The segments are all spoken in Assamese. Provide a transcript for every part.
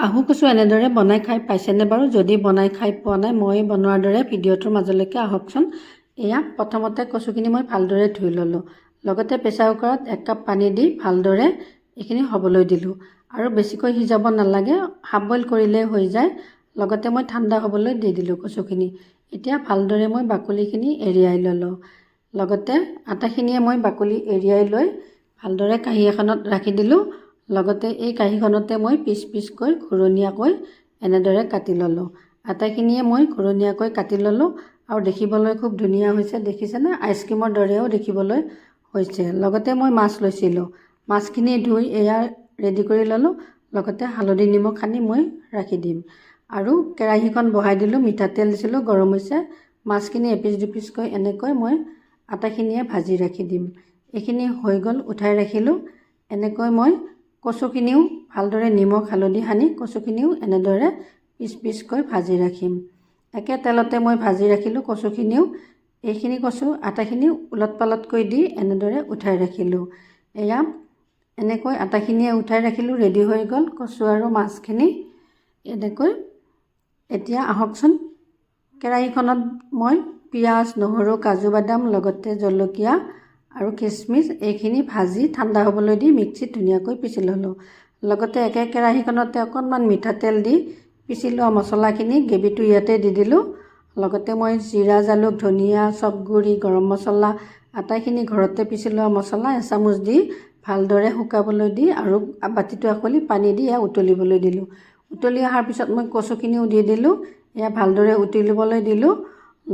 আহু কচু এনেদৰে বনাই খাই পাইছেনে বাৰু? যদি বনাই খাই পোৱা নাই, মই বনোৱাৰ দৰে ভিডিঅ'টোৰ মাজলৈকে আহকচোন। এয়া প্ৰথমতে কচুখিনি মই ভালদৰে ধুই ল'লোঁ। লগতে প্ৰেছাৰ কুকাৰত 1 কাপ পানী দি ভালদৰে এইখিনি হ'বলৈ দিলোঁ। আৰু বেছিকৈ সিজাব নালাগে, হাফ বইল কৰিলেই হৈ যায়। লগতে মই ঠাণ্ডা হ'বলৈ দি দিলোঁ কচুখিনি। এতিয়া ভালদৰে মই বাকলিখিনি এৰিয়াই ল'লোঁ। লগতে আটাখিনিয়ে মই বাকলি এৰিয়াই লৈ ভালদৰে কাঁহী এখনত ৰাখি দিলোঁ। লগতে এই কাঁহীখনতে মই পিচ পিচকৈ ঘূৰণীয়াকৈ এনেদৰে কাটি ল'লোঁ। আটাইখিনিয়ে মই ঘূৰণীয়াকৈ কাটি ল'লোঁ আৰু দেখিবলৈ খুব ধুনীয়া হৈছে, দেখিছেনে? আইচক্ৰীমৰ দৰেও দেখিবলৈ হৈছে। লগতে মই মাছ লৈছিলোঁ। মাছখিনি ধুই এয়া ৰেডি কৰি ল'লোঁ। লগতে হালধি নিমখ সানি মই ৰাখি দিম। আৰু কেৰাহীখন বহাই দিলোঁ, মিঠাতেল দিছিলোঁ, গৰম হৈছে। মাছখিনি এপিচ দুপিচকৈ এনেকৈ মই আটাখিনিয়ে ভাজি ৰাখি দিম। এইখিনি হৈ গ'ল, উঠাই ৰাখিলোঁ। এনেকৈ মই কচুখিনিও ভালদৰে নিমখ হালধি সানি কচুখিনিও এনেদৰে পিচ পিচকৈ ভাজি ৰাখিম। একে তেলতে মই ভাজি ৰাখিলোঁ কচুখিনিও। এইখিনি কচু আটাখিনি ওলট পালটকৈ দি এনেদৰে উঠাই ৰাখিলোঁ। এয়া এনেকৈ আটাখিনিয়ে উঠাই ৰাখিলোঁ, ৰেডি হৈ গ'ল কচু আৰু মাছখিনি। এনেকৈ এতিয়া আহকচোন, কেৰাহীখনত মই পিঁয়াজ, নহৰু, কাজু বাদাম, লগতে জলকীয়া আৰু খিচমিচ এইখিনি ভাজি ঠাণ্ডা হ'বলৈ দি মিক্সিত ধুনীয়াকৈ পিচি ল'লোঁ। লগতে একে কেৰাহীখনতে অকণমান মিঠাতেল দি পিচি লোৱা মছলাখিনি গ্ৰেভিটো ইয়াতে দি দিলোঁ। লগতে মই জিৰা, জালুক, ধনিয়া, চব গুড়ি, গৰম মছলা আটাইখিনি ঘৰতে পিচি লোৱা মছলা এচামুচ দি ভালদৰে শুকাবলৈ দি আৰু বাতিটো আখলি পানী দি এয়া উতলিবলৈ দিলোঁ। উতলি অহাৰ পিছত মই কচুখিনিও দি দিলোঁ। এয়া ভালদৰে উতলিবলৈ দিলোঁ।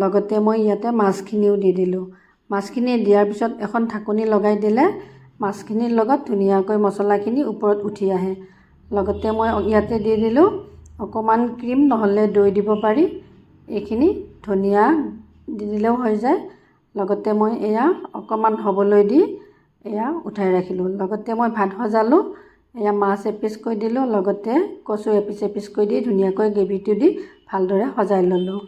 লগতে মই ইয়াতে মাছখিনিও দি দিলোঁ। মাছখিনি দিয়াৰ পিছত এখন ঢাকনি লগাই দিলে মাছখিনিৰ লগত ধুনীয়াকৈ মছলাখিনি ওপৰত উঠি আহে। লগতে মই ইয়াতে দি দিলোঁ অকণমান ক্ৰীম, নহ'লে দৈ দিব পাৰি। এইখিনি ধনিয়া দি দিলেও হৈ যায়। লগতে মই এয়া অকণমান হ'বলৈ দি এয়া উঠাই ৰাখিলোঁ। লগতে মই ভাত সজালোঁ। এয়া মাছ এপিচকৈ দিলোঁ, লগতে কচু এপিচ এপিচকৈ দি ধুনীয়াকৈ গ্ৰেভিটো দি ভালদৰে সজাই ল'লোঁ।